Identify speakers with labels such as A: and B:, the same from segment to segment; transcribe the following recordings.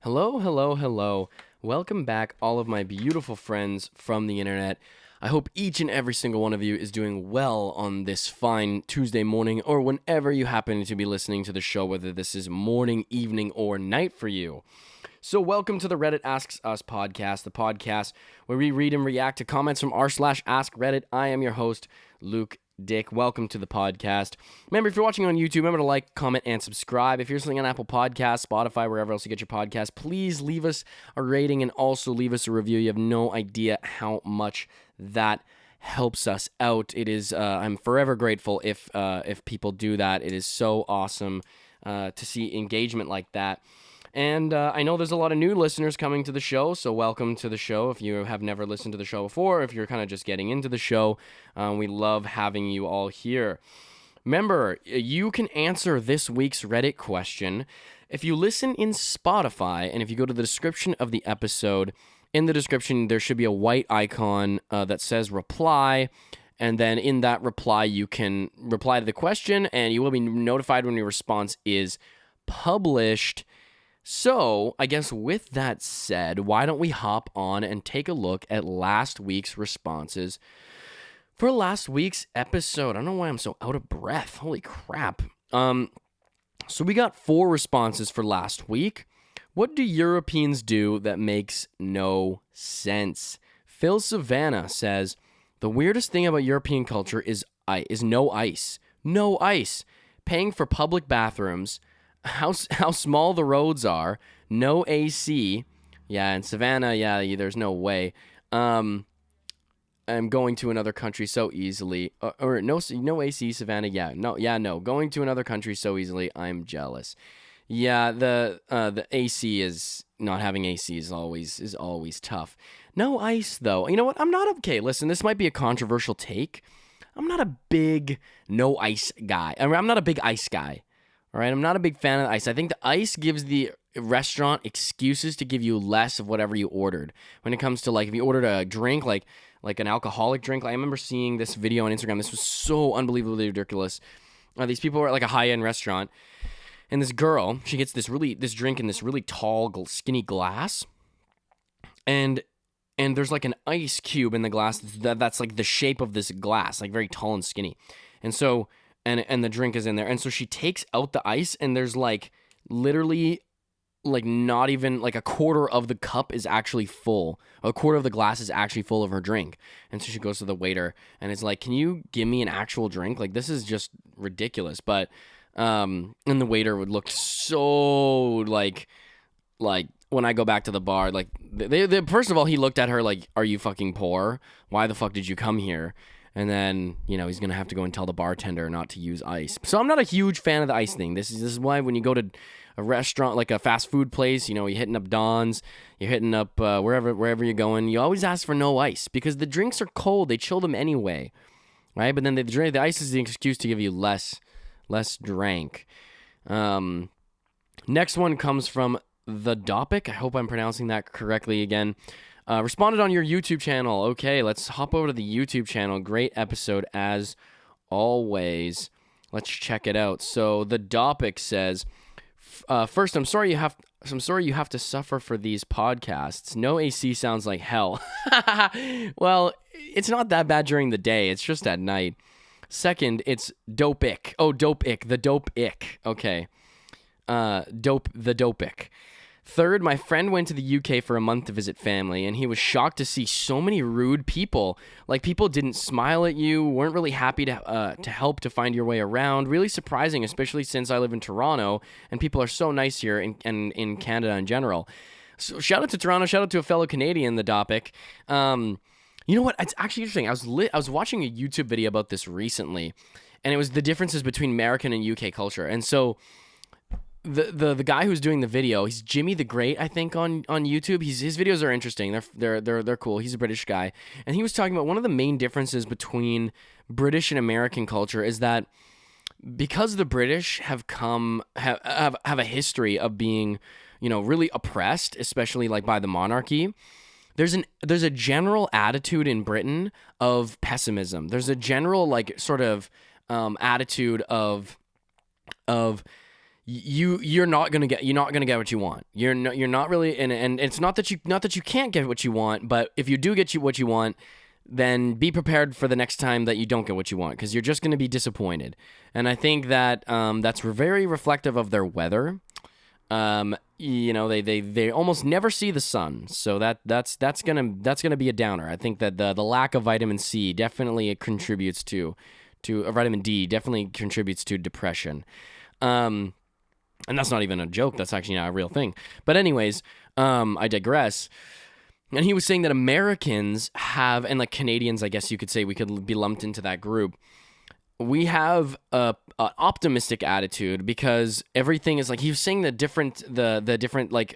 A: Hello, hello, hello. Welcome back, all of my beautiful friends from the internet. I hope each and every single one of you is doing well on this fine Tuesday morning or whenever you happen to be listening to the show, whether this is morning, evening, or night for you. So welcome to the Reddit Asks Us podcast, the podcast where we read and react to comments from r/Askreddit. I am your host, Luke Dick. Welcome to the podcast. Remember, if you're watching on YouTube, remember to like, comment, and subscribe. If you're listening on Apple Podcasts, Spotify, wherever else you get your podcast, please leave us a rating and also leave us a review. You have no idea how much that helps us out. It is I'm forever grateful if people do that. It is so awesome to see engagement like that. And I know there's a lot of new listeners coming to the show, so welcome to the show. If you have never listened to the show before, if you're kind of just getting into the show, we love having you all here. Remember, you can answer this week's Reddit question if you listen in Spotify, and if you go to the description of the episode, in the description there should be a white icon that says reply, and then in that reply you can reply to the question, and you will be notified when your response is published. So, I guess with that said, why don't we hop on and take a look at last week's responses for last week's episode. I don't know why I'm so out of breath. Holy crap. So we got 4 responses for last week. What do Europeans do that makes no sense? Phil Savannah says, the weirdest thing about European culture is no ice. No ice. Paying for public bathrooms, how small the roads are, no AC. Yeah, in Savannah, there's no way. I'm going to another country so easily. Or no AC, Savannah. No. Going to another country so easily. I'm jealous. Yeah, the AC is not having AC is always tough. No ice though. You know what? I'm not okay. Listen, this might be a controversial take. I'm not a big no ice guy. I'm not a big ice guy. All right, I'm not a big fan of the ice. I think the ice gives the restaurant excuses to give you less of whatever you ordered. When it comes to, like, if you ordered a drink, like an alcoholic drink, I remember seeing this video on Instagram. This was so unbelievably ridiculous. These people were at, like, a high-end restaurant, and this girl, she gets this drink in this really tall, skinny glass, and there's, like, an ice cube in the glass that's like the shape of this glass, like very tall and skinny. And so... And the drink is in there. And so she takes out the ice, and there's, like, literally, like, not even, like, a quarter of the cup is actually full. A quarter of the glass is actually full of her drink. And so she goes to the waiter, and it's like, can you give me an actual drink? Like, this is just ridiculous. But, and the waiter would look so, like, when I go back to the bar, like, they first of all, he looked at her like, are you fucking poor? Why the fuck did you come here? And then, you know, he's going to have to go and tell the bartender not to use ice. So I'm not a huge fan of the ice thing. This is why when you go to a restaurant, like a fast food place, you know, you're hitting up Don's, you're hitting up wherever you're going, you always ask for no ice because the drinks are cold. They chill them anyway, right? But then the ice is the excuse to give you less drink. Next one comes from The Dopic. I hope I'm pronouncing that correctly again. Responded on your YouTube channel. Okay, let's hop over to the YouTube channel. Great episode as always. Let's check it out. So the Dopic says, first, I'm sorry you have to suffer for these podcasts. No AC sounds like hell. Well, it's not that bad during the day. It's just at night. Second, it's Dopic. Oh, Dopic. The Dopic. Okay. The Dopic. Third, my friend went to the UK for a month to visit family, and he was shocked to see so many rude people. Like, people didn't smile at you, weren't really happy to help to find your way around. Really surprising, especially since I live in Toronto, and people are so nice here and in Canada in general. So shout out to Toronto, shout out to a fellow Canadian, the Dopic. You know what? It's actually interesting. I was watching a YouTube video about this recently, and it was the differences between American and UK culture. And so... The guy who's doing the video, he's Jimmy the Great, I think, on YouTube. His videos are interesting. They're cool. He's a British guy, and he was talking about one of the main differences between British and American culture is that because the British have a history of being, you know, really oppressed, especially like by the monarchy. There's a general attitude in Britain of pessimism. There's a general like sort of attitude of you're not gonna get what you want. You're not really, and it's not that you can't get what you want, but if you do get what you want, then be prepared for the next time that you don't get what you want, because you're just gonna be disappointed. And I think that that's very reflective of their weather. They almost never see the sun, so that's gonna be a downer. I think that the lack of vitamin C definitely contributes to vitamin D definitely contributes to depression. And that's not even a joke. That's actually not a real thing. But anyways, I digress. And he was saying that Americans have, and like Canadians, I guess you could say we could be lumped into that group. We have a optimistic attitude because everything is like, he was saying the different like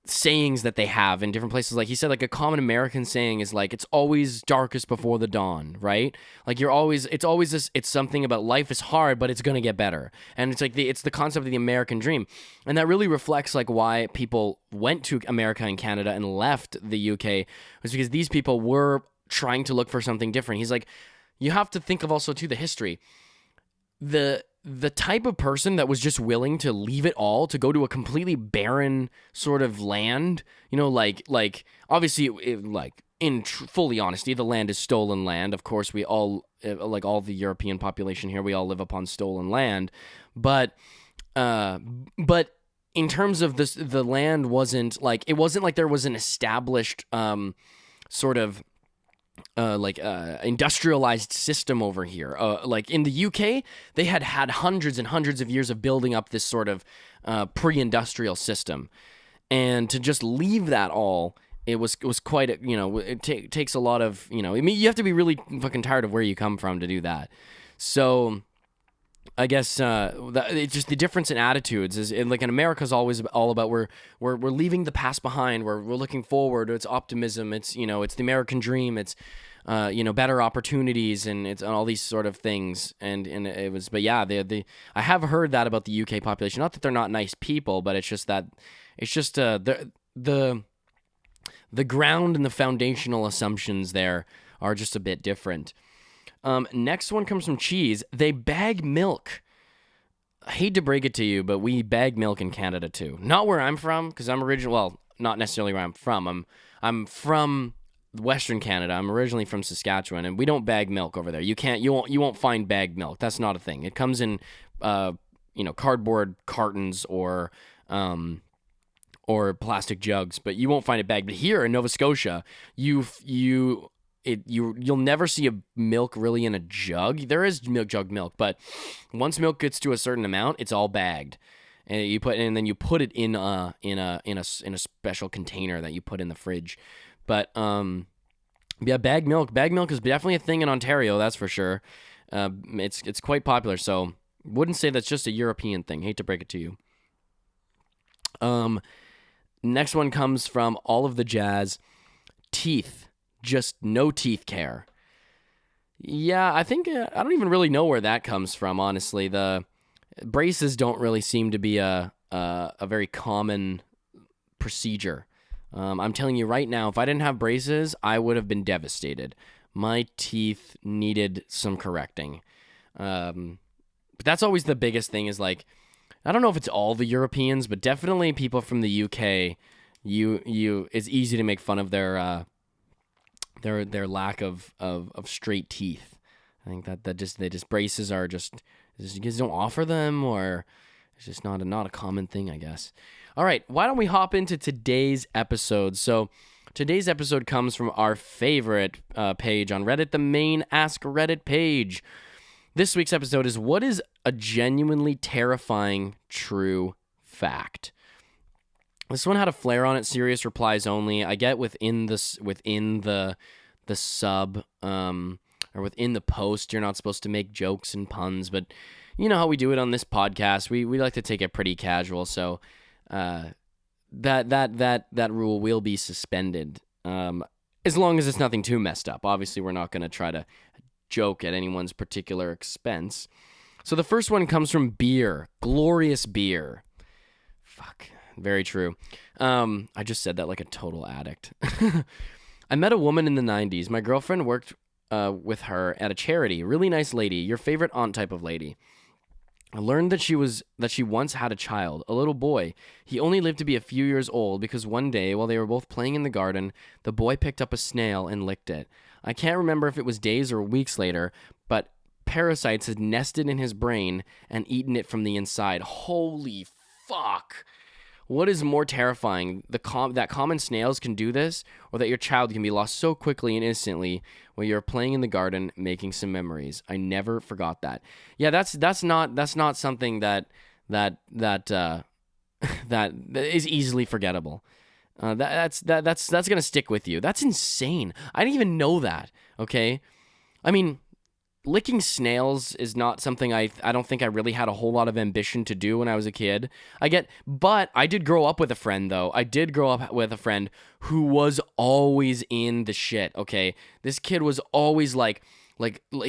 A: sayings that they have in different places. Like he said, like a common American saying is like, it's always darkest before the dawn, right? Like it's something about life is hard, but it's going to get better. And it's like it's the concept of the American dream. And that really reflects like why people went to America and Canada and left the UK, was because these people were trying to look for something different. He's like, you have to think of also too the history. The type of person that was just willing to leave it all to go to a completely barren sort of land, like obviously, fully honesty, the land is stolen land. Of course, we all, like all the European population here, we all live upon stolen land. But in terms of this, the land wasn't like there was an established sort of industrialized system over here. Like in the UK, they had hundreds and hundreds of years of building up this sort of pre-industrial system, and to just leave that all, it was quite it takes a lot of I mean, you have to be really fucking tired of where you come from to do that. So I guess it's just the difference in attitudes is like in America's always all about we're leaving the past behind. We're looking forward. It's optimism. It's it's the American dream. It's better opportunities, and it's all these sort of things. And it was, but yeah, I have heard that about the UK population. Not that they're not nice people, but it's just the ground and the foundational assumptions there are just a bit different. Next one comes from Cheese. They bag milk. I hate to break it to you, but we bag milk in Canada too. Not where I'm from, because I'm original. Well, not necessarily where I'm from. I'm from Western Canada. I'm originally from Saskatchewan, and we don't bag milk over there. You won't find bagged milk. That's not a thing. It comes in cardboard cartons or plastic jugs, but you won't find it bagged. But here in Nova Scotia, you'll never see a milk really in a jug. There is jug milk, but once milk gets to a certain amount, it's all bagged, and then you put it in a special container that you put in the fridge. But yeah, bagged milk is definitely a thing in Ontario. That's for sure. It's quite popular. So wouldn't say that's just a European thing. Hate to break it to you. Next one comes from All of the Jazz. Teeth. Just no teeth care. Yeah, I think I don't even really know where that comes from, honestly. The braces don't really seem to be a very common procedure. I'm telling you right now, if I didn't have braces, I would have been devastated. My teeth needed some correcting. But that's always the biggest thing is like, I don't know if it's all the Europeans, but definitely people from the UK, it's easy to make fun of their lack of straight teeth. I think that braces are just you guys don't offer them, or it's just not a common thing, I guess. All right, why don't we hop into today's episode? So today's episode comes from our favorite page on Reddit, the main Askreddit page. This week's episode is, what is a genuinely terrifying true fact? This one had a flare on it, serious replies only. I get within the sub or within the post, you're not supposed to make jokes and puns, but you know how we do it on this podcast. We like to take it pretty casual, so that rule will be suspended as long as it's nothing too messed up. Obviously, we're not going to try to joke at anyone's particular expense. So the first one comes from beer, glorious beer. Fuck. Very true. I just said that like a total addict. I met a woman in the 90s. My girlfriend worked with her at a charity. Really nice lady. Your favorite aunt type of lady. I learned that she once had a child, a little boy. He only lived to be a few years old because one day, while they were both playing in the garden, the boy picked up a snail and licked it. I can't remember if it was days or weeks later, but parasites had nested in his brain and eaten it from the inside. Holy fuck. What is more terrifying, that common snails can do this, or that your child can be lost so quickly and instantly while you're playing in the garden making some memories? I never forgot that. Yeah, that's not something that that is easily forgettable. That's gonna stick with you. That's insane. I didn't even know that. Okay, I mean, licking snails is not something I don't think I really had a whole lot of ambition to do when I was a kid. But I did grow up with a friend, though. I did grow up with a friend who was always in the shit, okay? This kid was always like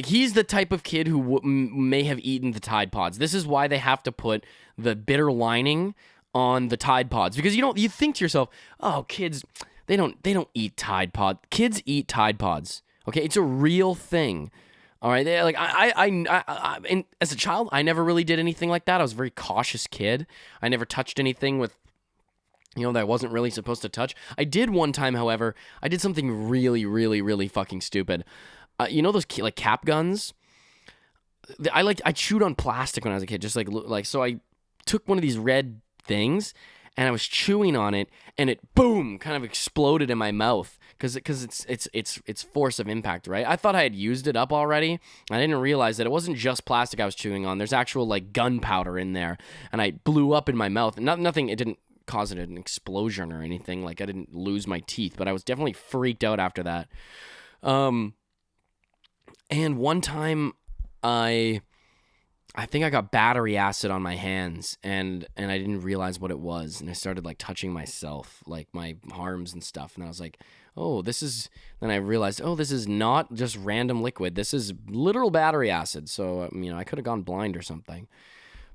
A: he's the type of kid who may have eaten the Tide Pods. This is why they have to put the bitter lining on the Tide Pods, because you think to yourself, "Oh, kids, they don't eat Tide Pod." Kids eat Tide Pods. Okay? It's a real thing. All right, like and as a child, I never really did anything like that. I was a very cautious kid. I never touched anything with, that I wasn't really supposed to touch. I did one time, however. I did something really, really, really fucking stupid. Those like cap guns. I chewed on plastic when I was a kid, just like so. I took one of these red things and I was chewing on it, and it boom kind of exploded in my mouth. Because it's force of impact, right? I thought I had used it up already. I didn't realize that it wasn't just plastic I was chewing on. There's actual like gunpowder in there, and I blew up in my mouth. Nothing. It didn't cause it an explosion or anything. Like I didn't lose my teeth, but I was definitely freaked out after that. And one time I think I got battery acid on my hands, and I didn't realize what it was, and I started like touching myself, like my arms and stuff, and I was like, oh, then I realized, oh, this is not just random liquid. This is literal battery acid. So, I could have gone blind or something.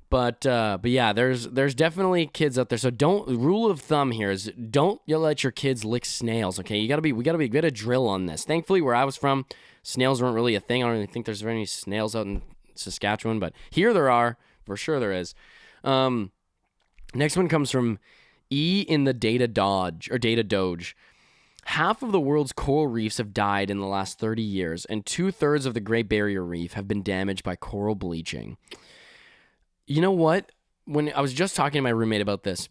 A: But yeah, there's definitely kids out there. So rule of thumb here is don't let your kids lick snails, okay? We got to be a bit of drill on this. Thankfully, where I was from, snails weren't really a thing. I don't really think there's very many snails out in Saskatchewan, but here there are. For sure there is. Next one comes from E in the Data Doge. Half of the world's coral reefs have died in the last 30 years, and 2/3 of the Great Barrier Reef have been damaged by coral bleaching. You know what? When I was just talking to my roommate about this,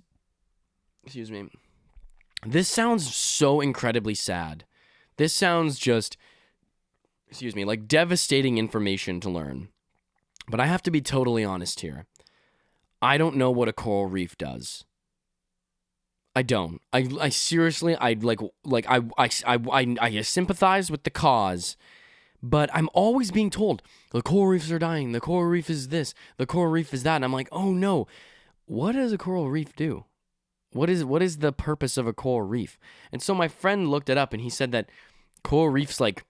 A: excuse me, this sounds so incredibly sad. This sounds just, like devastating information to learn. But I have to be totally honest here. I don't know what a coral reef does. I don't. I seriously, I sympathize with the cause, but I'm always being told the coral reefs are dying. The coral reef is this. The coral reef is that. And I'm like, oh no, what does a coral reef do? What is the purpose of a coral reef? And so my friend looked it up, and he said that coral reefs like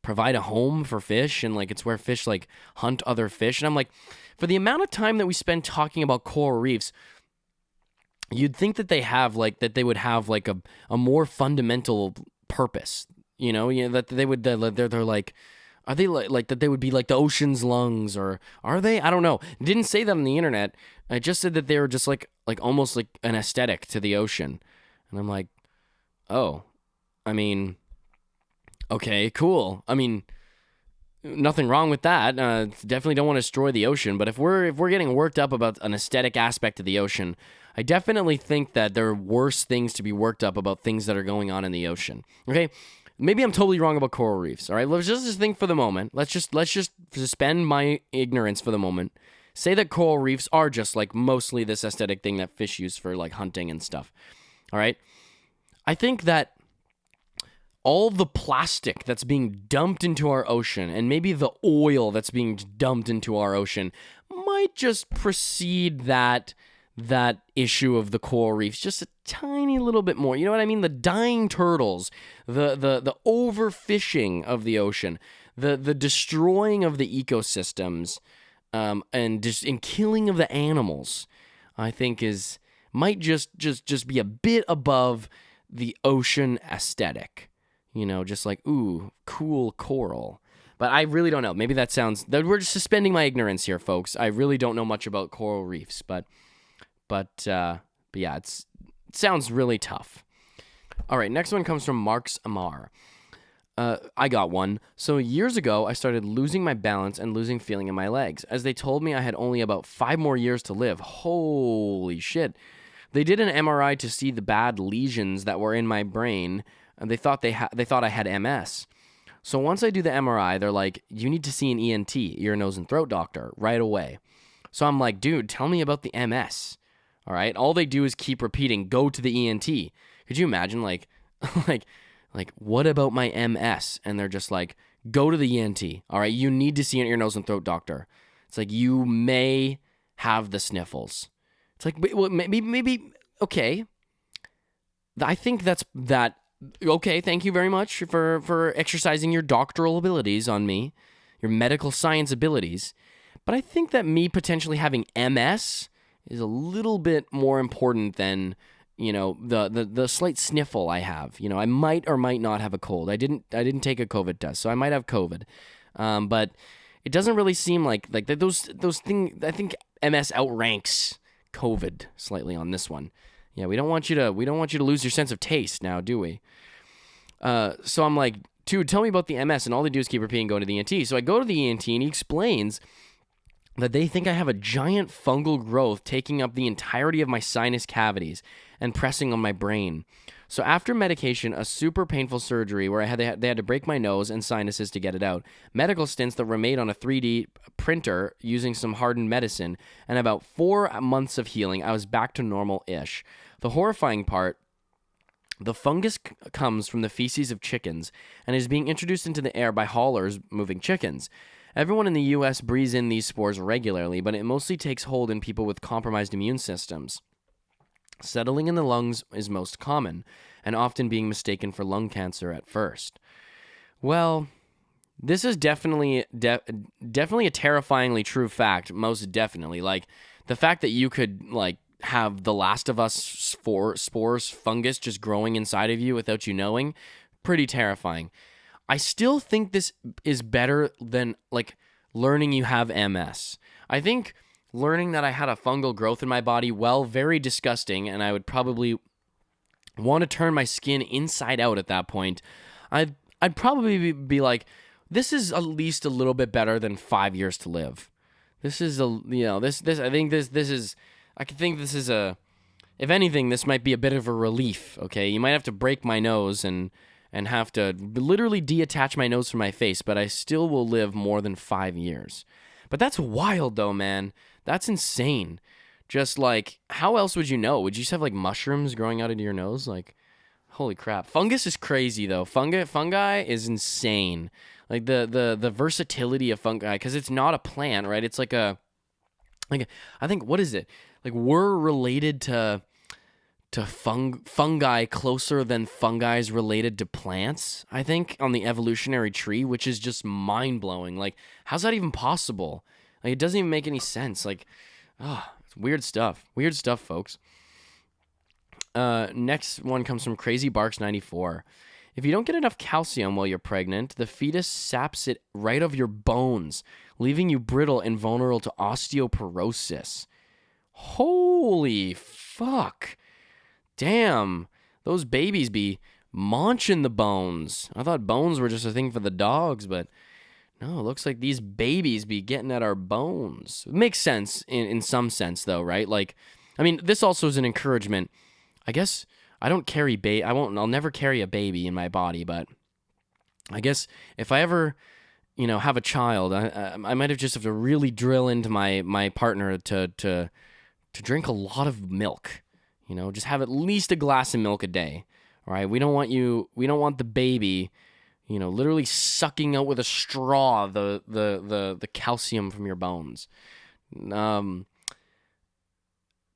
A: provide a home for fish, and like it's where fish like hunt other fish. And I'm like, for the amount of time that we spend talking about coral reefs, you'd think that they would have like a more fundamental purpose, that they would, they're like, are they like that they would be like the ocean's lungs, or are they? I don't know. It didn't say that on the internet. I just said that they were just like almost like an aesthetic to the ocean. And I'm like, oh, okay, cool. Nothing wrong with that. Definitely don't want to destroy the ocean. But if we're getting worked up about an aesthetic aspect of the ocean, I definitely think that there are worse things to be worked up about things that are going on in the ocean. Okay, maybe I'm totally wrong about coral reefs. All right, let's just think for the moment. Let's just suspend my ignorance for the moment. Say that coral reefs are just like mostly this aesthetic thing that fish use for like hunting and stuff. All right, I think that all the plastic that's being dumped into our ocean, and maybe the oil that's being dumped into our ocean, might just precede that issue of the coral reefs just a tiny little bit more. You know what I mean? The dying turtles, the overfishing of the ocean, the destroying of the ecosystems, and killing of the animals, I think might just be a bit above the ocean aesthetic. Just like, ooh, cool coral. But I really don't know. Maybe we're just suspending my ignorance here, folks. I really don't know much about coral reefs, but yeah, it sounds really tough. All right, next one comes from Marks Amar. I got one. So years ago, I started losing my balance and losing feeling in my legs, as they told me I had only about 5 more years to live. Holy shit. They did an MRI to see the bad lesions that were in my brain, and they thought I had MS. So once I do the MRI, they're like, you need to see an ENT, ear, nose, and throat doctor, right away. So I'm like, dude, tell me about the MS. All right? All they do is keep repeating, go to the ENT. Could you imagine, like, what about my MS? And they're just like, go to the ENT. All right? You need to see an ear, nose, and throat doctor. It's like, you may have the sniffles. It's like, well, maybe, okay. I think that. Okay, thank you very much for exercising your doctoral abilities on me, your medical science abilities. But I think that me potentially having MS is a little bit more important than, the slight sniffle I have. I might or might not have a cold. I didn't take a COVID test, so I might have COVID. But it doesn't really seem like those things. I think MS outranks COVID slightly on this one. Yeah, we don't want you to lose your sense of taste now, do we? So I'm like, dude, tell me about the MS, and all they do is keep repeating going to the ENT. So I go to the ENT, and he explains that they think I have a giant fungal growth taking up the entirety of my sinus cavities and pressing on my brain. So after medication, a super painful surgery where they had to break my nose and sinuses to get it out, medical stints that were made on a 3D printer using some hardened medicine, and about 4 months of healing, I was back to normal-ish. The horrifying part, the fungus comes from the feces of chickens and is being introduced into the air by haulers moving chickens. Everyone in the U.S. breathes in these spores regularly, but it mostly takes hold in people with compromised immune systems. Settling in the lungs is most common, and often being mistaken for lung cancer at first. Well, this is definitely a terrifyingly true fact, most definitely. Like, the fact that you could, have the Last of Us spores, fungus just growing inside of you without you knowing, pretty terrifying. I still think this is better than, learning you have MS. I think learning that I had a fungal growth in my body, very disgusting, and I would probably want to turn my skin inside out at that point. I'd probably be like, this is at least a little bit better than 5 years to live. This is if anything, this might be a bit of a relief, okay? You might have to break my nose and have to literally detach my nose from my face, but I still will live more than 5 years. But that's wild, though, man. That's insane. Just, how else would you know? Would you just have, mushrooms growing out of your nose? Holy crap. Fungus is crazy, though. Fungi is insane. The versatility of fungi, because it's not a plant, right? It's I think, what is it? We're related to fungi closer than fungi is related to plants, I think, on the evolutionary tree, which is just mind-blowing. How's that even possible? It doesn't even make any sense. It's weird stuff. Weird stuff, folks. Next one comes from Crazy Barks 94. If you don't get enough calcium while you're pregnant, the fetus saps it right off your bones, leaving you brittle and vulnerable to osteoporosis. Holy fuck. Damn, those babies be munching the bones. I thought bones were just a thing for the dogs, but no, it looks like these babies be getting at our bones. It makes sense in some sense, though, right? This also is an encouragement. I guess I don't carry I'll never carry a baby in my body, but I guess if I ever, have a child, I might just have to really drill into my partner to drink a lot of milk. Just have at least a glass of milk a day. All right, we don't want the baby, literally sucking out with a straw the calcium from your bones. The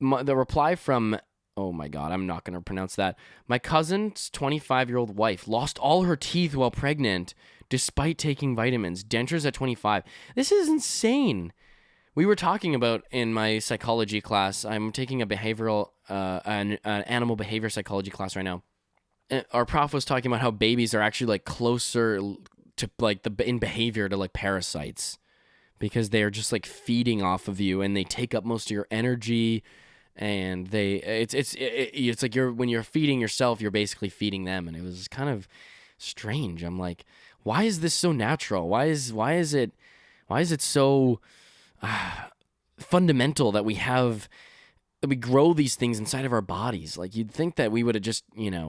A: reply from, oh my God, I'm not going to pronounce that. My cousin's 25-year-old wife lost all her teeth while pregnant, despite taking vitamins. Dentures at 25. This is insane. We were talking about in my psychology class. I'm taking a behavioral, an animal behavior psychology class right now. Our prof was talking about how babies are actually closer to like in behavior to like parasites, because they are just like feeding off of you, and they take up most of your energy, and it's like when you're feeding yourself, you're basically feeding them. And it was kind of strange. I'm like, why is this so natural? Why is it so fundamental that we grow these things inside of our bodies? Like, you'd think that we would have just,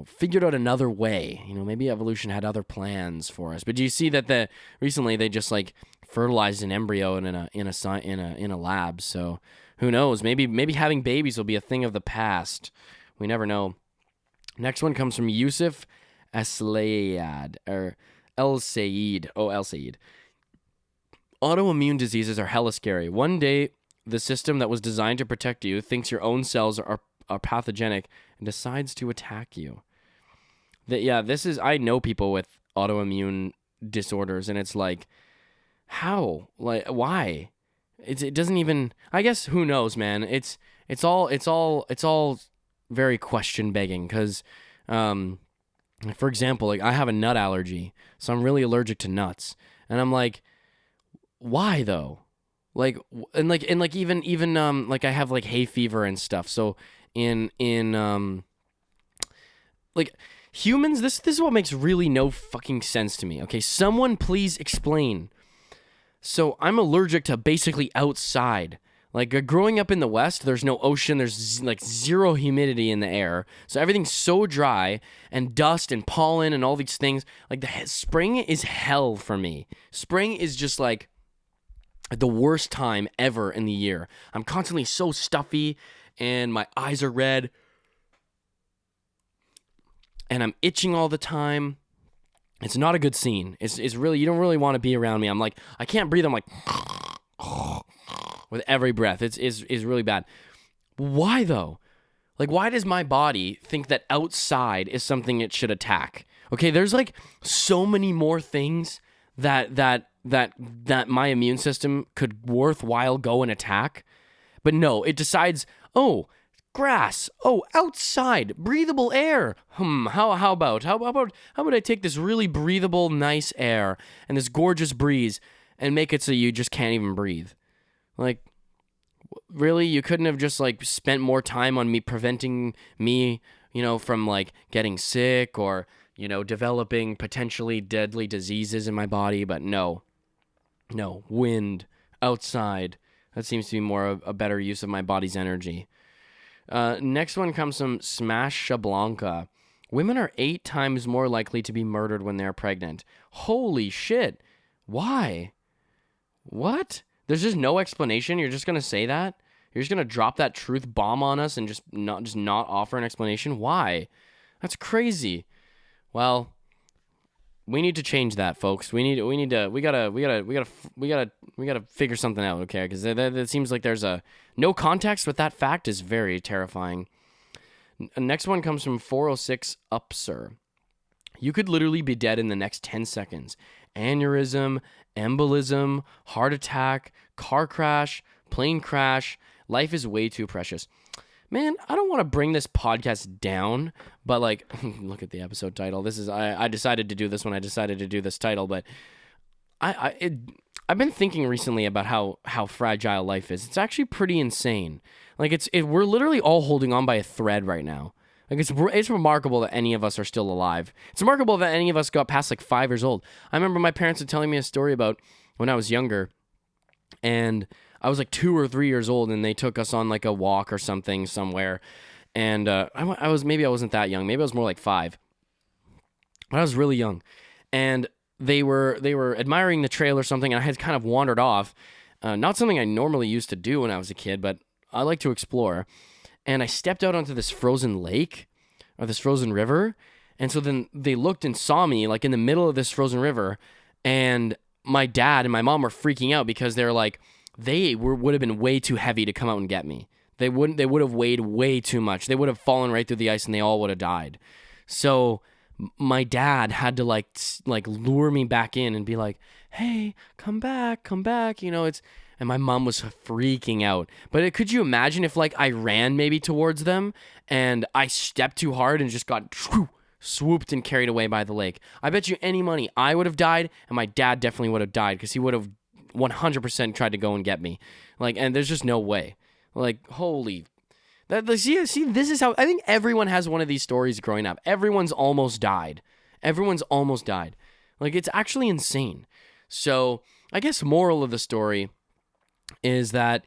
A: figured out another way. Maybe evolution had other plans for us. But do you see that recently they just like fertilized an embryo in a lab? So who knows? Maybe having babies will be a thing of the past. We never know. Next one comes from Yusuf Aslayad or El Sayed. Oh, El Sayed. Autoimmune diseases are hella scary. One day, the system that was designed to protect you thinks your own cells are pathogenic and decides to attack you. I know people with autoimmune disorders, and it's like, how? Like, why? It doesn't even, I guess, who knows, man? It's all very question begging, because, for example, like, I have a nut allergy, so I'm really allergic to nuts. And I'm like, why though? Like even like I have like hay fever and stuff. So in like humans, this is what makes really no fucking sense to me. Okay, someone please explain. So I'm allergic to basically outside. Like, growing up in the West, there's no ocean, there's like zero humidity in the air. So everything's so dry, and dust and pollen and all these things. Like, spring is hell for me. Spring is just like the worst time ever in the year. I'm constantly so stuffy, and my eyes are red, and I'm itching all the time. It's not a good scene. It's really, you don't really want to be around me. I'm like, I can't breathe. I'm like with every breath. It's really bad. Why though? Like, why does my body think that outside is something it should attack? Okay, there's like so many more things that my immune system could worthwhile go and attack. But no, it decides, oh, grass, oh, outside, breathable air. How about I take this really breathable, nice air and this gorgeous breeze and make it so you just can't even breathe? Like, really? You couldn't have just like spent more time on me preventing me, from like getting sick or, developing potentially deadly diseases in my body? But no, wind, outside. That seems to be more a better use of my body's energy. Next one comes from Smash Shablanca. Women are 8 times more likely to be murdered when they're pregnant. Holy shit. Why? What? There's just no explanation? You're just going to say that? You're just going to drop that truth bomb on us and just not offer an explanation? Why? That's crazy. Well, we need to change that, folks. We gotta figure something out, okay? Because it seems like there's no context with that fact is very terrifying. Next one comes from 406 Upsir. You could literally be dead in the next 10 seconds. Aneurysm, embolism, heart attack, car crash, plane crash. Life is way too precious. Man, I don't want to bring this podcast down, but like, look at the episode title. I decided to do this when I decided to do this title, but I've been thinking recently about how fragile life is. It's actually pretty insane. Like, we're literally all holding on by a thread right now. Like, it's remarkable that any of us are still alive. It's remarkable that any of us got past like 5 years old. I remember my parents were telling me a story about when I was younger, and I was like 2 or 3 years old, and they took us on like a walk or something somewhere. And I wasn't that young. Maybe I was more like 5. But I was really young. And they were admiring the trail or something, and I had kind of wandered off. Not something I normally used to do when I was a kid, but I like to explore. And I stepped out onto this frozen lake or this frozen river. And so then they looked and saw me like in the middle of this frozen river. And my dad and my mom were freaking out because they're like, would have been way too heavy to come out and get me. They would have weighed way too much. They would have fallen right through the ice and they all would have died. So my dad had to like lure me back in and be like, hey, come back. And my mom was freaking out. But could you imagine if like I ran maybe towards them and I stepped too hard and just got swooped and carried away by the lake. I bet you any money I would have died, and my dad definitely would have died because he would have 100% tried to go and get me. Like, and there's just no way. Like, holy. See, this is how I think everyone has one of these stories growing up. Everyone's almost died. Like, it's actually insane. So, I guess moral of the story is that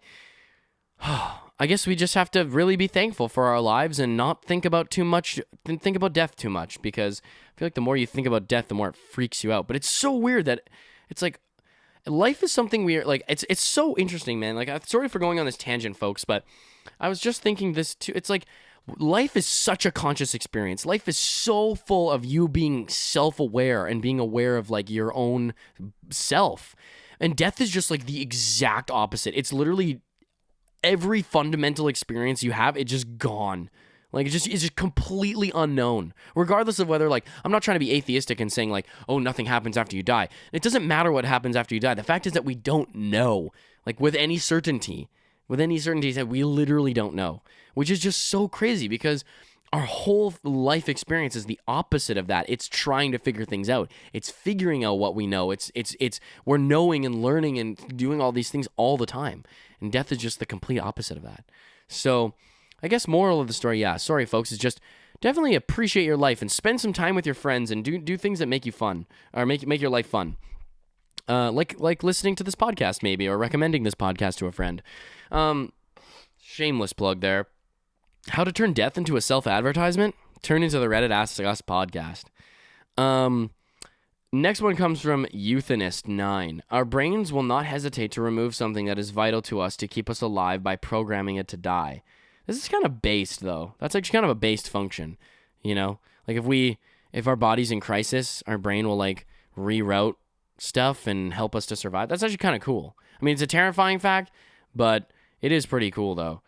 A: I guess we just have to really be thankful for our lives and not think about death too much, because I feel like the more you think about death, the more it freaks you out. But it's so weird that it's like life is something weird. Like, it's so interesting, man. Like, I'm sorry for going on this tangent, folks, but I was just thinking this too. It's like life is such a conscious experience. Life is so full of you being self-aware and being aware of like your own self. And death is just like the exact opposite. It's literally every fundamental experience you have, it's just gone. Like, it's just completely unknown. Regardless of whether, like, I'm not trying to be atheistic and saying, like, oh, nothing happens after you die. It doesn't matter what happens after you die. The fact is that we don't know, like, with any certainty that we literally don't know, which is just so crazy because our whole life experience is the opposite of that. It's trying to figure things out. It's figuring out what we know. We're knowing and learning and doing all these things all the time. And death is just the complete opposite of that. So I guess moral of the story, yeah, sorry folks, is just definitely appreciate your life and spend some time with your friends and do things that make you fun or make your life fun. Like listening to this podcast maybe, or recommending this podcast to a friend. Shameless plug there. How to turn death into a self-advertisement? Turn into the Reddit Ask Us podcast. Next one comes from Euthanist9. Our brains will not hesitate to remove something that is vital to us to keep us alive by programming it to die. This is kind of based, though. That's actually kind of a based function, you know? Like, if our body's in crisis, our brain will, like, reroute stuff and help us to survive. That's actually kind of cool. I mean, it's a terrifying fact, but it is pretty cool, though.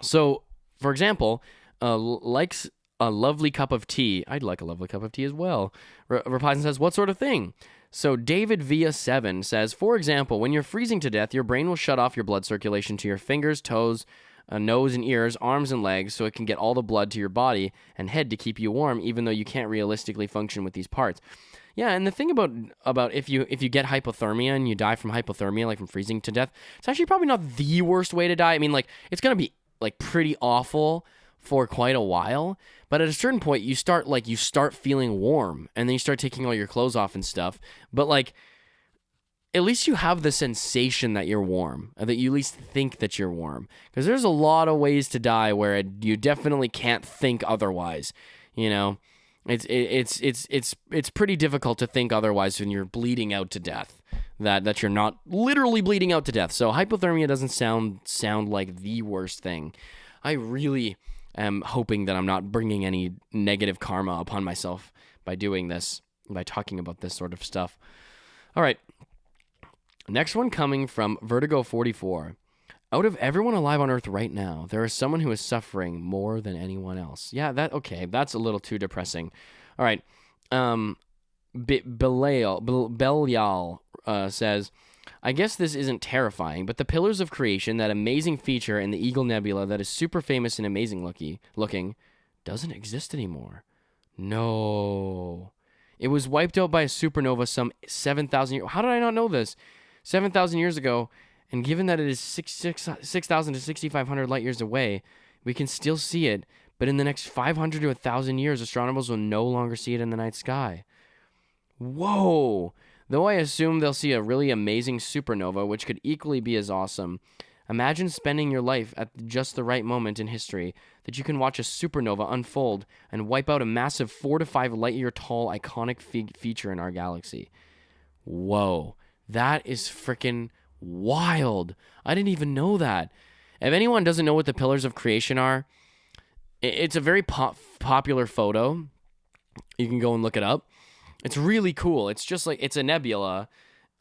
A: So, for example, likes a lovely cup of tea. I'd like a lovely cup of tea as well. Replies and says, what sort of thing? So David Via 7 says, for example, when you're freezing to death, your brain will shut off your blood circulation to your fingers, toes, nose and ears, arms and legs, so it can get all the blood to your body and head to keep you warm, even though you can't realistically function with these parts. Yeah, and the thing about if you get hypothermia and you die from hypothermia, like from freezing to death, it's actually probably not the worst way to die. I mean, like, it's gonna be like pretty awful for quite a while, but at a certain point you start feeling warm, and then you start taking all your clothes off and stuff, but like at least you have the sensation that you're warm, or that you at least think that you're warm, because there's a lot of ways to die where you definitely can't think otherwise, you know. It's pretty difficult to think otherwise when you're bleeding out to death, that you're not literally bleeding out to death. So hypothermia doesn't sound like the worst thing. I really am hoping that I'm not bringing any negative karma upon myself by doing this, by talking about this sort of stuff. All right. Next one coming from Vertigo44. Out of everyone alive on Earth right now, there is someone who is suffering more than anyone else. Yeah, that's a little too depressing. All right. Belial says, I guess this isn't terrifying, but the Pillars of Creation, that amazing feature in the Eagle Nebula that is super famous and amazing looking, doesn't exist anymore. No. It was wiped out by a supernova some 7,000 years. How did I not know this? 7,000 years ago. And given that it is 6,000 to 6,500 light years away, we can still see it, but in the next 500 to 1,000 years, astronomers will no longer see it in the night sky. Whoa! Though I assume they'll see a really amazing supernova, which could equally be as awesome. Imagine spending your life at just the right moment in history that you can watch a supernova unfold and wipe out a massive 4 to 5 light year tall iconic feature in our galaxy. Whoa. That is freaking wild. I didn't even know that. If anyone doesn't know what the Pillars of Creation are, it's a very popular photo. You can go and look it up. It's really cool. It's just like, it's a nebula.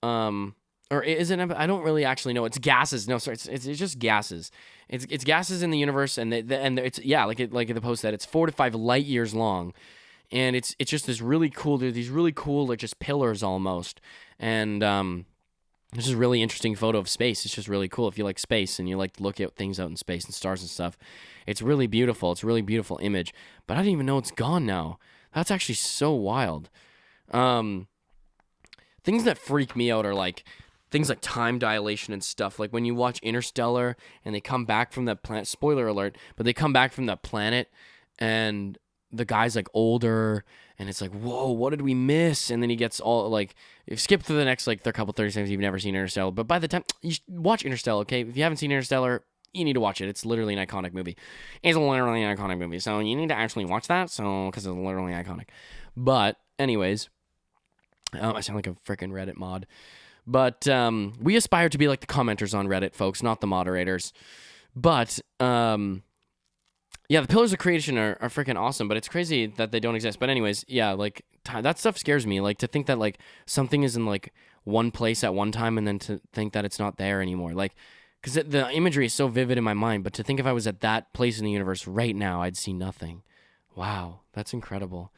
A: Or is it? I don't really actually know. It's gases. No, sorry. It's just gases. It's gases in the universe, and it's like the post said, it's 4 to 5 light years long, and it's just this really cool. These really cool, like just pillars almost, and This is a really interesting photo of space. It's just really cool. If you like space and you like to look at things out in space and stars and stuff, it's really beautiful. It's a really beautiful image. But I didn't even know it's gone now. That's actually so wild. Things that freak me out are like things like time dilation and stuff. Like when you watch Interstellar and they come back from that planet, spoiler alert, but they come back from that planet and the guy's like older and it's like, whoa, what did we miss? And then he gets all like, skip to the next like a couple 30 seconds, you've never seen Interstellar. But by the time you watch Interstellar, okay? If you haven't seen Interstellar, you need to watch it. It's literally an iconic movie. It's literally an iconic movie. So you need to actually watch that. So, because it's literally iconic. But anyways, I sound like a freaking Reddit mod. But we aspire to be like the commenters on Reddit, folks, not the moderators. But yeah, the pillars of creation are freaking awesome, but it's crazy that they don't exist. But anyways, yeah, like that stuff scares me. Like to think that like something is in like one place at one time and then to think that it's not there anymore. Like, because the imagery is so vivid in my mind, but to think if I was at that place in the universe right now, I'd see nothing. Wow, that's incredible.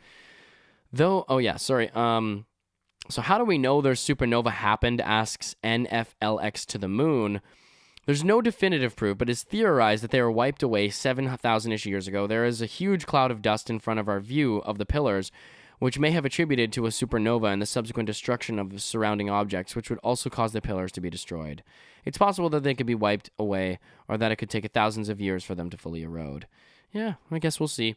A: Though, oh yeah, sorry. So how do we know their supernova happened, asks NFLX to the moon. There's no definitive proof, but it's theorized that they were wiped away 7,000-ish years ago. There is a huge cloud of dust in front of our view of the pillars, which may have attributed to a supernova and the subsequent destruction of the surrounding objects, which would also cause the pillars to be destroyed. It's possible that they could be wiped away, or that it could take thousands of years for them to fully erode. Yeah, I guess we'll see.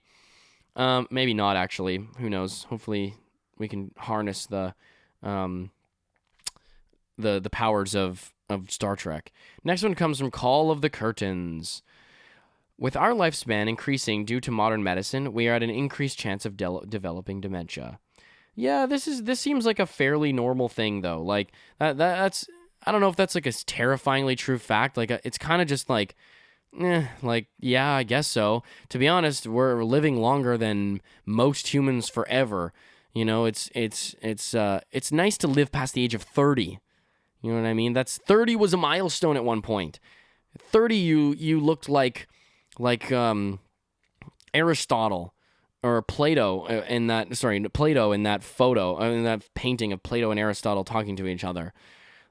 A: Maybe not, actually. Who knows? Hopefully we can harness the powers of Star Trek. Next one comes from Call of the Curtains. With our lifespan increasing due to modern medicine, we are at an increased chance of developing dementia. Yeah, this seems like a fairly normal thing though. Like that's I don't know if that's like a terrifyingly true fact. Like it's kind of just like yeah, I guess so. To be honest, we're living longer than most humans forever. You know, it's nice to live past the age of 30. You know what I mean? 30 was a milestone at one point. 30, you looked like Aristotle or Plato in that photo, in that painting of Plato and Aristotle talking to each other.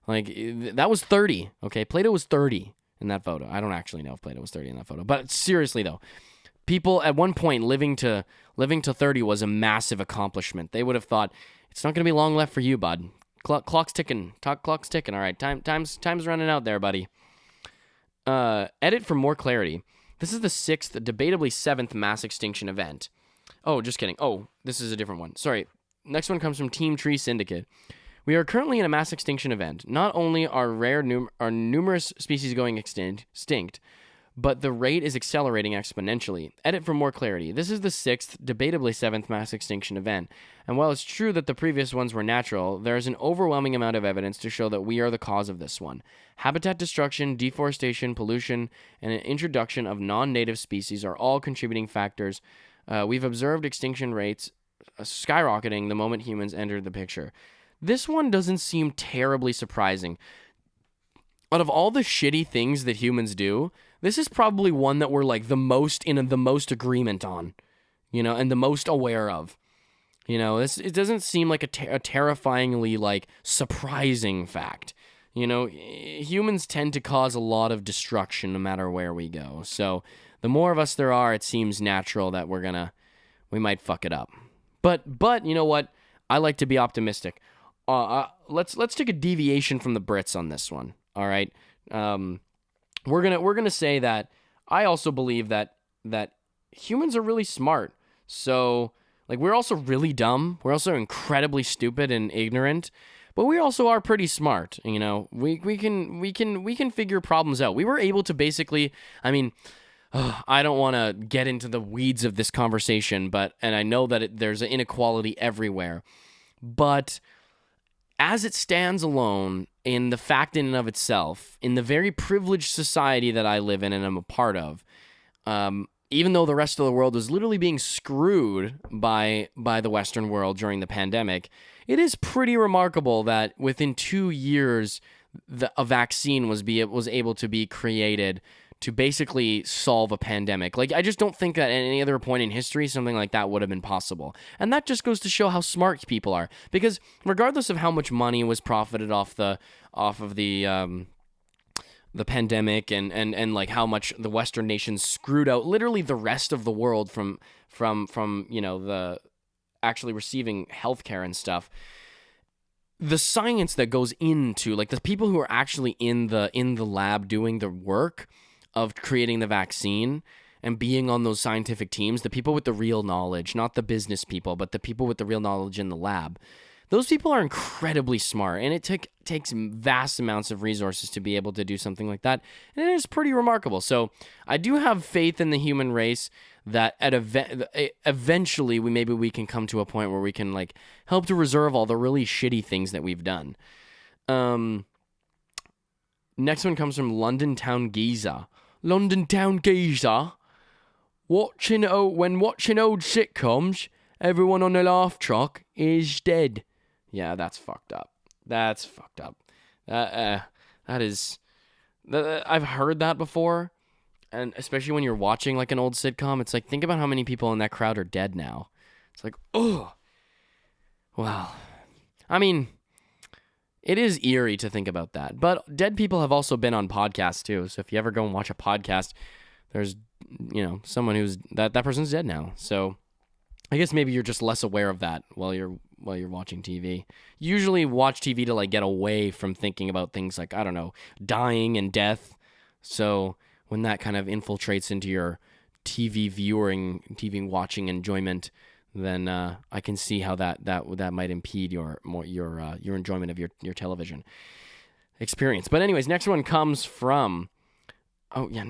A: Like that was 30. Okay, Plato was 30 in that photo. I don't actually know if Plato was 30 in that photo, but seriously though, people at one point living to 30 was a massive accomplishment. They would have thought it's not going to be long left for you, bud. Clock's ticking. Clock's ticking. All right, time's running out there, buddy. Edit for more clarity. This is the 6th, debatably 7th mass extinction event. Oh, just kidding. Oh, this is a different one. Sorry. Next one comes from Team Tree Syndicate. We are currently in a mass extinction event. Not only are numerous species going extinct, but the rate is accelerating exponentially. Edit for more clarity. This is the 6th, debatably 7th mass extinction event. And while it's true that the previous ones were natural, there is an overwhelming amount of evidence to show that we are the cause of this one. Habitat destruction, deforestation, pollution, and an introduction of non-native species are all contributing factors. We've observed extinction rates skyrocketing the moment humans entered the picture. This one doesn't seem terribly surprising. Out of all the shitty things that humans do, this is probably one that we're like the most agreement on, you know, and the most aware of. You know, it doesn't seem like a terrifyingly like surprising fact. You know, humans tend to cause a lot of destruction no matter where we go. So the more of us there are, it seems natural that we might fuck it up. But you know what? I like to be optimistic. Let's take a deviation from the Brits on this one. All right. We're gonna say that I also believe that humans are really smart. So like we're also really dumb. We're also incredibly stupid and ignorant, but we also are pretty smart. You know, we can figure problems out. We were able to basically. I mean, I don't want to get into the weeds of this conversation, and I know that there's an inequality everywhere, but as it stands alone, in the fact in and of itself, in the very privileged society that I live in and I'm a part of, even though the rest of the world was literally being screwed by the Western world during the pandemic, it is pretty remarkable that within 2 years, a vaccine was able to be created basically solve a pandemic. Like, I just don't think that at any other point in history something like that would have been possible. And that just goes to show how smart people are. Because regardless of how much money was profited off of the pandemic and like how much the Western nations screwed out literally the rest of the world from the actually receiving healthcare and stuff. The science that goes into, like, the people who are actually in the lab doing the work of creating the vaccine and being on those scientific teams, the people with the real knowledge, not the business people, but the people with the real knowledge in the lab, those people are incredibly smart, and it takes vast amounts of resources to be able to do something like that, and it is pretty remarkable. So I do have faith in the human race that eventually we can come to a point where we can, like, help to reserve all the really shitty things that we've done. Next one comes from London Town Geezer. London Town Geezer. When watching old sitcoms, everyone on the laugh track is dead. Yeah, that's fucked up. That's fucked up. That is... I've heard that before, and especially when you're watching, like, an old sitcom, it's like, think about how many people in that crowd are dead now. It's like, oh. Well, I mean, it is eerie to think about that. But dead people have also been on podcasts, too. So if you ever go and watch a podcast, there's, someone who's... That person's dead now. So I guess maybe you're just less aware of that while you're watching TV. You usually watch TV to, like, get away from thinking about things like, I don't know, dying and death. So when that kind of infiltrates into your TV watching enjoyment, then I can see how that might impede your enjoyment of your television experience. But anyways, next one comes from... Oh, yeah,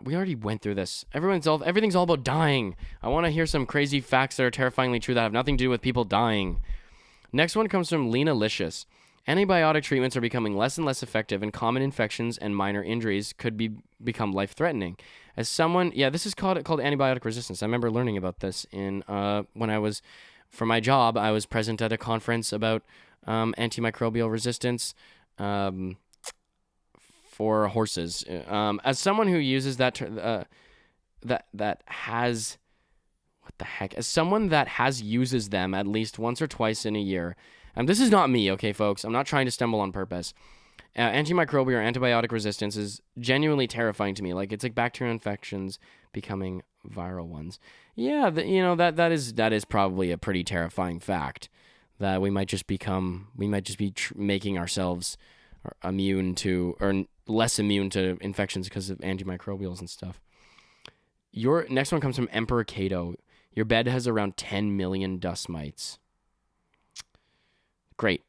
A: we already went through this. Everything's all about dying. I want to hear some crazy facts that are terrifyingly true that have nothing to do with people dying. Next one comes from Lena Licious. Antibiotic treatments are becoming less and less effective, and common infections and minor injuries could become life-threatening. As someone... Yeah, this is called antibiotic resistance. I remember learning about this when I was... For my job, I was present at a conference about antimicrobial resistance for horses. As someone who uses that has... What the heck? As someone that uses them at least once or twice in a year... And this is not me, okay, folks? I'm not trying to stumble on purpose. Antimicrobial or antibiotic resistance is genuinely terrifying to me. Like, it's like bacterial infections becoming viral ones. Yeah, that is probably a pretty terrifying fact, that we might just be making ourselves immune to, or less immune to infections because of antimicrobials and stuff. Your next one comes from Emperor Cato. Your bed has around 10 million dust mites. Great.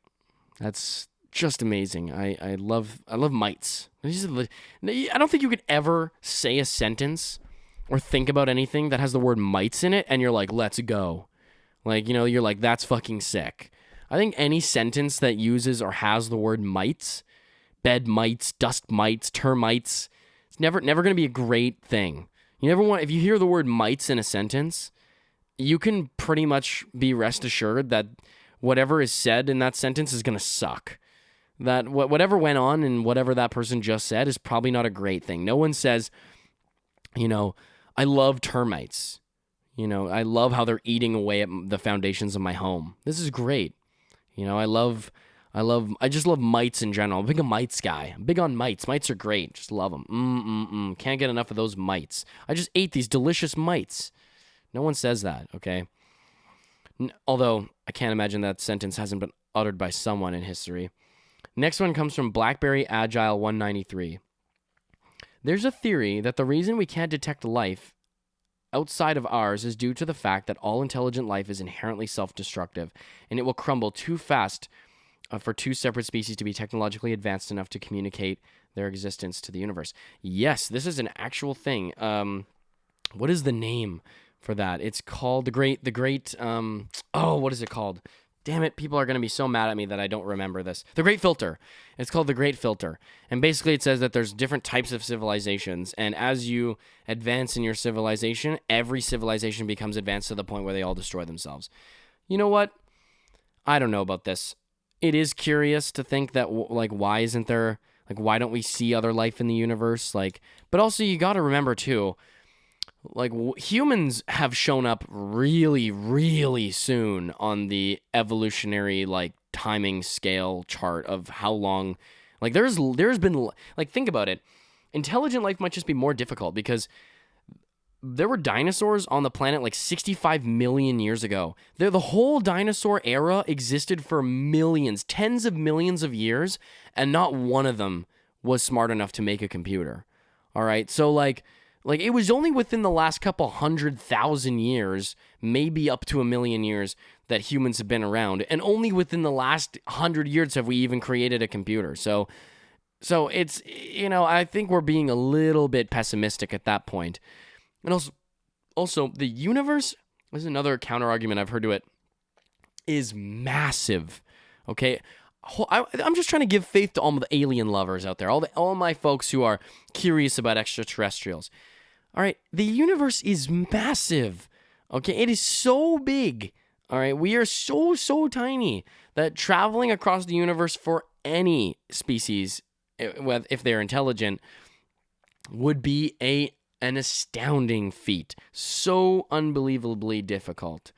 A: That's just amazing. I love mites. I don't think you could ever say a sentence or think about anything that has the word mites in it and you're like, let's go. Like, you're like, that's fucking sick. I think any sentence that uses or has the word mites, bed mites, dust mites, termites, it's never going to be a great thing. If you hear the word mites in a sentence, you can pretty much be rest assured that whatever is said in that sentence is going to suck. That whatever went on and whatever that person just said is probably not a great thing. No one says, I love termites. I love how they're eating away at the foundations of my home. This is great. I just love mites in general. I'm a big mites guy. I'm big on mites. Mites are great. Just love them. Can't get enough of those mites. I just ate these delicious mites. No one says that, okay? Although, I can't imagine that sentence hasn't been uttered by someone in history. Next one comes from Blackberry Agile 193. There's a theory that the reason we can't detect life outside of ours is due to the fact that all intelligent life is inherently self-destructive, and it will crumble too fast for two separate species to be technologically advanced enough to communicate their existence to the universe. Yes, this is an actual thing. What is the name for that? It's called the great, what is it called? Damn it, people are going to be so mad at me that I don't remember this. The Great Filter. It's called the Great Filter. And basically it says that there's different types of civilizations, and as you advance in your civilization, every civilization becomes advanced to the point where they all destroy themselves. You know what? I don't know about this. It is curious to think that, why isn't there... Like, why don't we see other life in the universe? Like, but also you got to remember too, like humans have shown up really, really soon on the evolutionary like timing scale chart of how long. Like, there's been, like, think about it. Intelligent life might just be more difficult because there were dinosaurs on the planet like 65 million years ago. The whole dinosaur era existed for millions, tens of millions of years, and not one of them was smart enough to make a computer. All right, so like it was only within the last couple 100,000 years, maybe up to 1 million years, that humans have been around, and only within the last 100 years have we even created a computer. So it's, I think we're being a little bit pessimistic at that point. And also the universe, this is another counter argument I've heard to it, is massive. Okay, I'm just trying to give faith to all the alien lovers out there, all my folks who are curious about extraterrestrials. All right, the universe is massive. Okay, it is so big. All right, we are so tiny that traveling across the universe for any species, if they're intelligent, would be an astounding feat. So unbelievably difficult.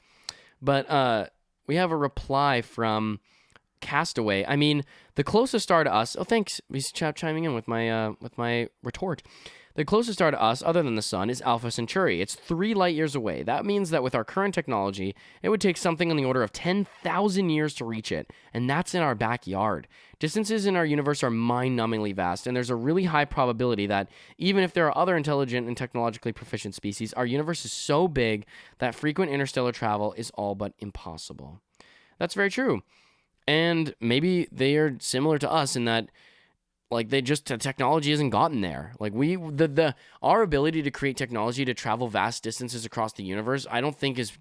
A: But we have a reply from Castaway. I mean, the closest star to us. Oh, thanks. He's chiming in with my retort. The closest star to us, other than the sun, is Alpha Centauri. It's 3 light years away. That means that with our current technology, it would take something on the order of 10,000 years to reach it, and that's in our backyard. Distances in our universe are mind-numbingly vast, and there's a really high probability that even if there are other intelligent and technologically proficient species, our universe is so big that frequent interstellar travel is all but impossible. That's very true. And maybe they are similar to us in that, like, the technology hasn't gotten there. Like, our ability to create technology to travel vast distances across the universe, I don't think is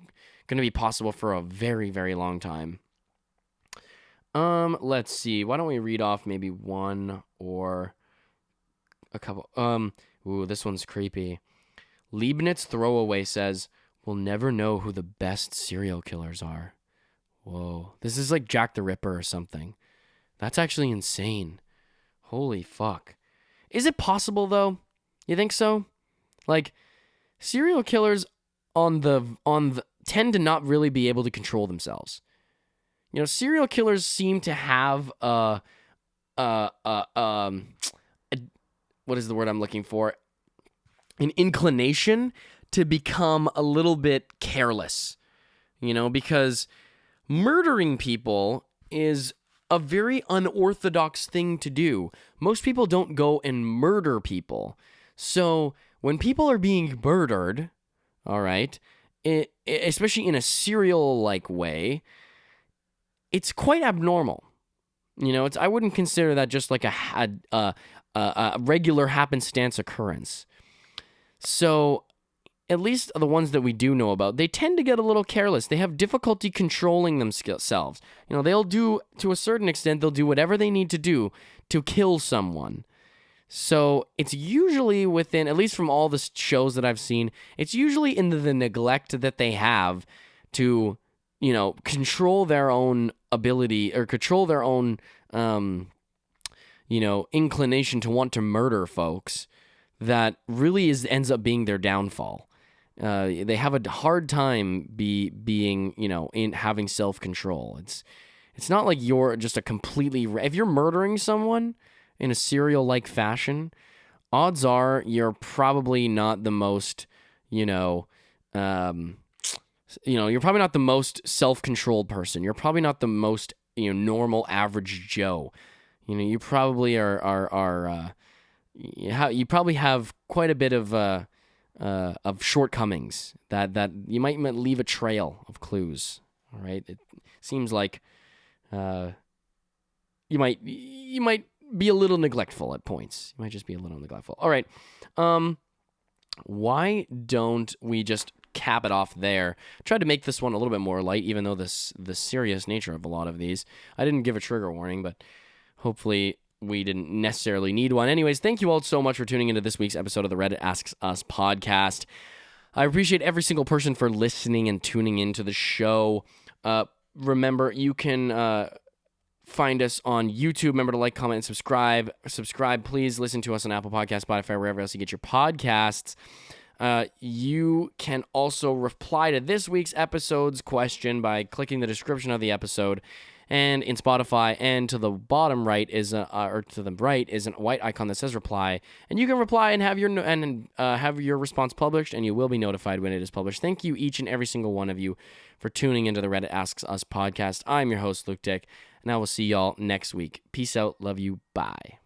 A: going to be possible for a very, very long time. Let's see. Why don't we read off maybe one or a couple? Ooh, this one's creepy. Leibniz Throwaway says, "We'll never know who the best serial killers are." Whoa. This is like Jack the Ripper or something. That's actually insane. Holy fuck. Is it possible, though? You think so? Like, serial killers on the tend to not really be able to control themselves. Serial killers seem to have what is the word I'm looking for? An inclination to become a little bit careless. Because murdering people is a very unorthodox thing to do. Most people don't go and murder people. So when people are being murdered, all right, especially in a serial-like way, it's quite abnormal. I wouldn't consider that just like a regular happenstance occurrence. So at least the ones that we do know about, they tend to get a little careless. They have difficulty controlling themselves. They'll do, to a certain extent, they'll do whatever they need to do to kill someone. So it's usually within, at least from all the shows that I've seen, it's usually in the neglect that they have to, control their own ability or control their own, inclination to want to murder folks that really ends up being their downfall. They have a hard time being, in having self-control. It's not like you're just if you're murdering someone in a serial-like fashion, odds are you're probably not the most, you're probably not the most self-controlled person. You're probably not the most, normal average Joe. You probably you probably have quite a bit of shortcomings that you might leave a trail of clues. All right, it seems like you might be a little neglectful at points. You might just be a little neglectful. All right, why don't we just cap it off there? Tried to make this one a little bit more light, even though the serious nature of a lot of these. I didn't give a trigger warning, but hopefully we didn't necessarily need one. Anyways, thank you all so much for tuning into this week's episode of the Reddit Asks Us podcast. I appreciate every single person for listening and tuning into the show. Remember, you can find us on YouTube. Remember to like, comment, and subscribe. Please listen to us on Apple Podcasts, Spotify, wherever else you get your podcasts. You can also reply to this week's episode's question by clicking the description of the episode, and in Spotify, and to the bottom right is or to the right is a white icon that says reply, and you can reply and have your response published, and you will be notified when it is published. Thank you, each and every single one of you, for tuning into the Reddit Asks Us podcast. I'm your host, Luke Dick, and I will see y'all next week. Peace out. Love you. Bye.